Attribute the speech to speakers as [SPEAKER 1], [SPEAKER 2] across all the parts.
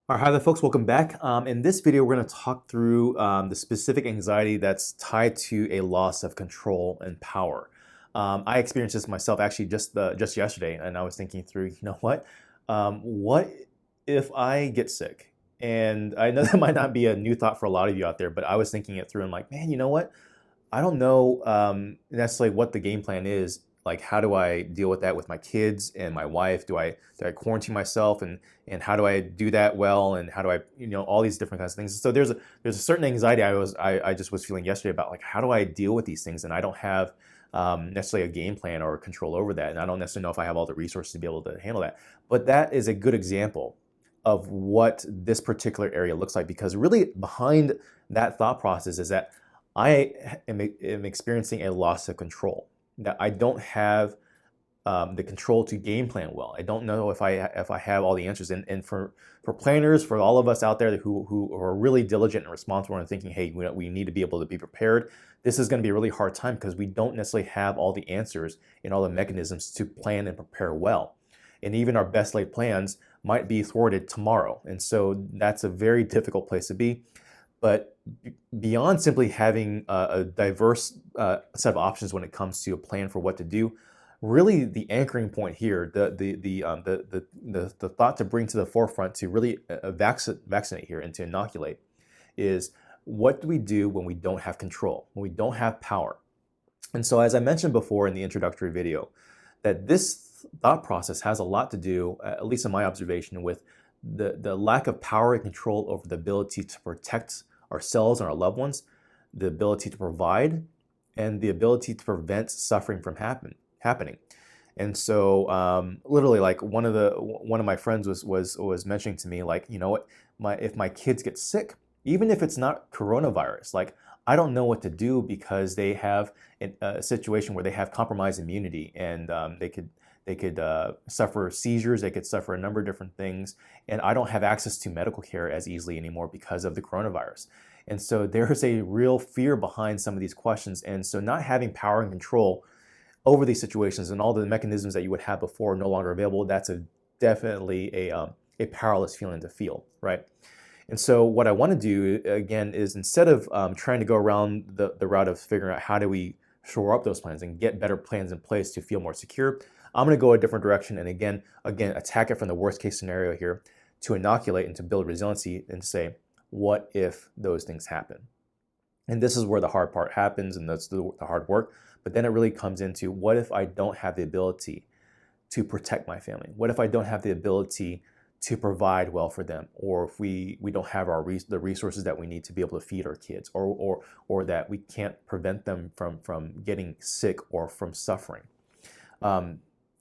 [SPEAKER 1] All right, hi there, folks. Welcome back. In this video, we're going to talk through the specific anxiety that's tied to a loss of control and power. I experienced this myself actually just yesterday, and I was thinking through, what if I get sick? And I know that might not be a new thought for a lot of you out there, but I was thinking it through and like, man, you know what? I don't know necessarily what the game plan is. Like, how do I deal with that with my kids and my wife? Do I quarantine myself, and how do I do that well? And how do I, all these different kinds of things. So there's a certain anxiety I just was feeling yesterday about like how do I deal with these things, and I don't have necessarily a game plan or control over that, and I don't necessarily know if I have all the resources to be able to handle that. But that is a good example of what this particular area looks like, because really behind that thought process is that I am experiencing a loss of control, that I don't have the control to game plan well. I don't know if I have all the answers. And for planners, for all of us out there who are really diligent and responsible and thinking, hey, we need to be able to be prepared, this is going to be a really hard time because we don't necessarily have all the answers and all the mechanisms to plan and prepare well. And even our best laid plans might be thwarted tomorrow. And so that's a very difficult place to be. But beyond simply having a diverse set of options when it comes to a plan for what to do, really the anchoring point here, the thought to bring to the forefront to really vaccinate here and to inoculate is, what do we do when we don't have control, when we don't have power? And so, as I mentioned before in the introductory video, that this thought process has a lot to do, at least in my observation, with the lack of power and control over the ability to protect ourselves and our loved ones, the ability to provide, and the ability to prevent suffering from happening. And so, literally, like one of my friends was mentioning to me, like, you know what, if my kids get sick, even if it's not coronavirus, like I don't know what to do because they have a situation where they have compromised immunity, and they could suffer seizures, they could suffer a number of different things, and I don't have access to medical care as easily anymore because of the coronavirus. And so there's a real fear behind some of these questions. And so not having power and control over these situations and all the mechanisms that you would have before are no longer available, that's definitely a powerless feeling to feel, right? And so what I want to do again is, instead of trying to go around the route of figuring out how do we shore up those plans and get better plans in place to feel more secure, I'm going to go a different direction and again attack it from the worst case scenario here, to inoculate and to build resiliency and say, what if those things happen? And this is where the hard part happens, and that's the hard work. But then it really comes into, what if I don't have the ability to protect my family? What if I don't have the ability to provide well for them, or if we don't have the resources that we need to be able to feed our kids, or that we can't prevent them from getting sick or from suffering?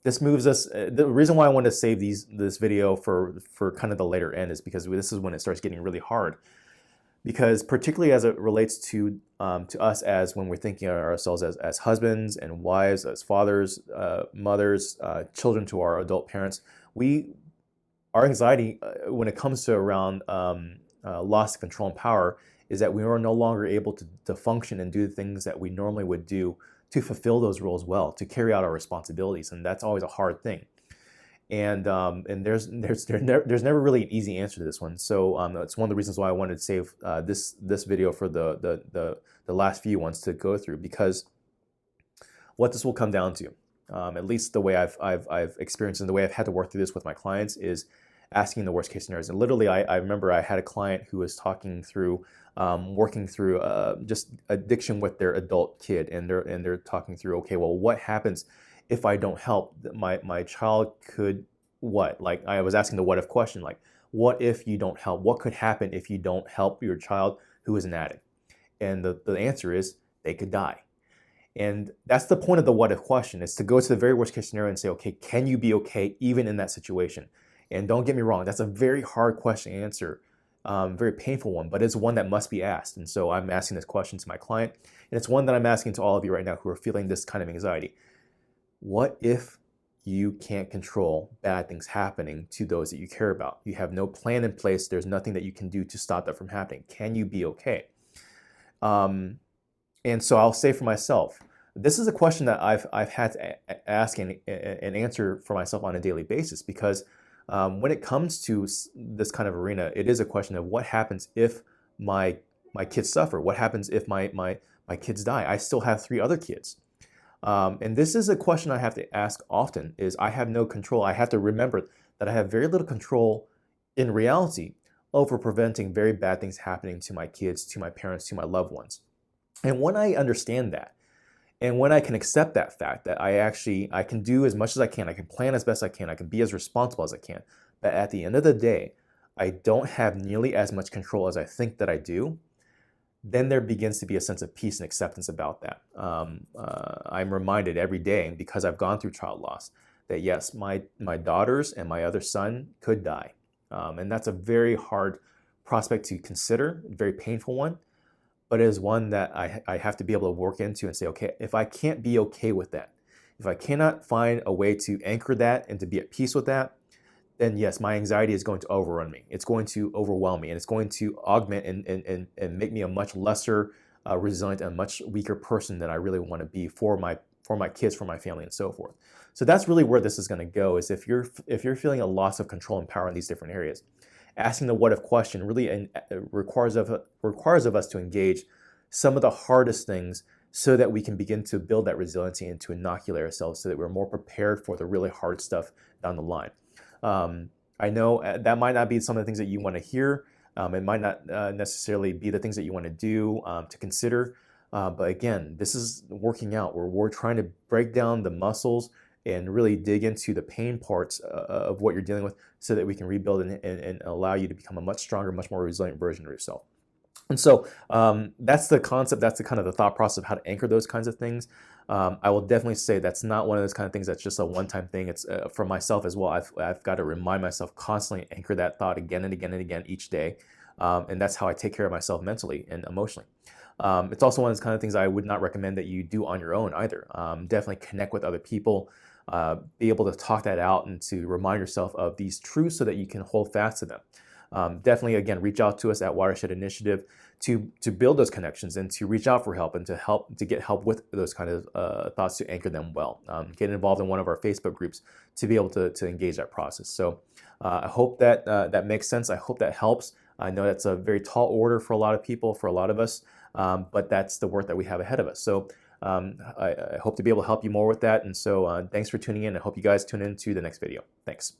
[SPEAKER 1] This moves us. The reason why I want to save this video for kind of the later end is because this is when it starts getting really hard. Because particularly as it relates to us, as when we're thinking of ourselves as husbands and wives, as fathers, mothers, children to our adult parents, our anxiety when it comes to around loss of control and power is that we are no longer able to function and do the things that we normally would do to fulfill those roles well, to carry out our responsibilities, and that's always a hard thing. And there's never really an easy answer to this one. So it's one of the reasons why I wanted to save this video for the last few ones to go through, because what this will come down to, at least the way I've experienced and the way I've had to work through this with my clients, is asking the worst case scenarios. And literally, I remember I had a client who was talking through working through just addiction with their adult kid, and they're talking through, okay, well, what happens if I don't help? My child could what? Like, I was asking the what if question, like, what if you don't help? What could happen if you don't help your child who is an addict? And the answer is, they could die. And that's the point of the what if question, is to go to the very worst case scenario and say, okay, can you be okay even in that situation? And don't get me wrong, that's a very hard question to answer, very painful one, but it's one that must be asked. And so I'm asking this question to my client, and it's one that I'm asking to all of you right now who are feeling this kind of anxiety. What if you can't control bad things happening to those that you care about? You have no plan in place. There's nothing that you can do to stop that from happening. Can you be okay? And so I'll say for myself, this is a question that I've had to ask and answer for myself on a daily basis, because When it comes to this kind of arena, it is a question of what happens if my kids suffer. What happens if my kids die? I still have 3 other kids. And this is a question I have to ask often, is I have no control. I have to remember that I have very little control in reality over preventing very bad things happening to my kids, to my parents, to my loved ones. And when I understand that, and when I can accept that fact that I can do as much as I can plan as best I can be as responsible as I can, but at the end of the day, I don't have nearly as much control as I think that I do, then there begins to be a sense of peace and acceptance about that. I'm reminded every day, because I've gone through child loss, that yes, my daughters and my other son could die. And that's a very hard prospect to consider, a very painful one, but it is one that I have to be able to work into and say, okay, if I can't be okay with that, if I cannot find a way to anchor that and to be at peace with that, then yes, my anxiety is going to overrun me. It's going to overwhelm me, and it's going to augment and make me a much lesser resilient and much weaker person than I really want to be for my kids, for my family, and so forth. So that's really where this is going to go, is if you're feeling a loss of control and power in these different areas, asking the what if question really requires of us to engage some of the hardest things so that we can begin to build that resiliency and to inoculate ourselves so that we're more prepared for the really hard stuff down the line. I know that might not be some of the things that you want to hear. It might not necessarily be the things that you want to do to consider. But again, this is working out where we're trying to break down the muscles and really dig into the pain parts of what you're dealing with so that we can rebuild and allow you to become a much stronger, much more resilient version of yourself. And so that's the concept, that's the kind of the thought process of how to anchor those kinds of things. I will definitely say that's not one of those kind of things that's just a one-time thing. It's for myself as well. I've got to remind myself constantly, anchor that thought again and again and again each day. And that's how I take care of myself mentally and emotionally. It's also one of those kind of things I would not recommend that you do on your own either. Definitely connect with other people, be able to talk that out and to remind yourself of these truths so that you can hold fast to them. Definitely, again, reach out to us at Watershed Initiative to build those connections and to reach out for help and to get help with those kind of thoughts to anchor them well. Get involved in one of our Facebook groups to be able to engage that process. So I hope that that makes sense. I hope that helps. I know that's a very tall order for a lot of people, for a lot of us, but that's the work that we have ahead of us. So I hope to be able to help you more with that. And so thanks for tuning in. I hope you guys tune into the next video. Thanks.